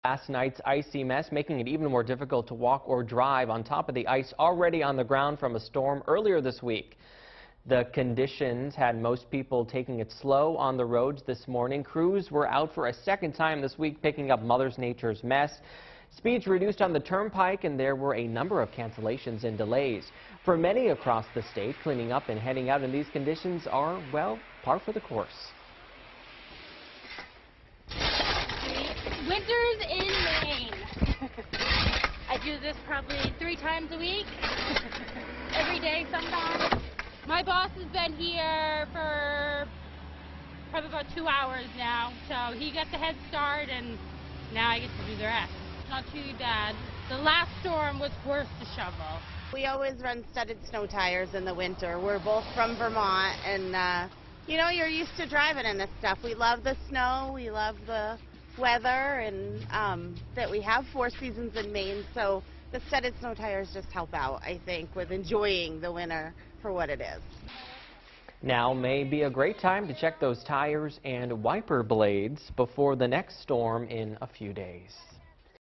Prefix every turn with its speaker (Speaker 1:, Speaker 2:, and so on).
Speaker 1: Last night's icy mess making it even more difficult to walk or drive on top of the ice already on the ground from a storm earlier this week. The conditions had most people taking it slow on the roads this morning. Crews were out for a second time this week picking up Mother Nature's mess. Speeds reduced on the turnpike and there were a number of cancellations and delays. For many across the state, cleaning up and heading out in these conditions are, well, par for the course.
Speaker 2: Winters in Maine. I do this probably 3 times a week, every day sometimes. My boss has been here for probably about 2 hours now, so he got the head start and now I get to do the rest. It's not too bad. The last storm was worse to shovel.
Speaker 3: We always run studded snow tires in the winter. We're both from Vermont and you know, you're used to driving in this stuff. We love the snow, we love the weather, and that we have 4 seasons in Maine, so the studded snow tires just help out, I think, with enjoying the winter for what it is.
Speaker 1: Now may be a great time to check those tires and wiper blades before the next storm in a few days.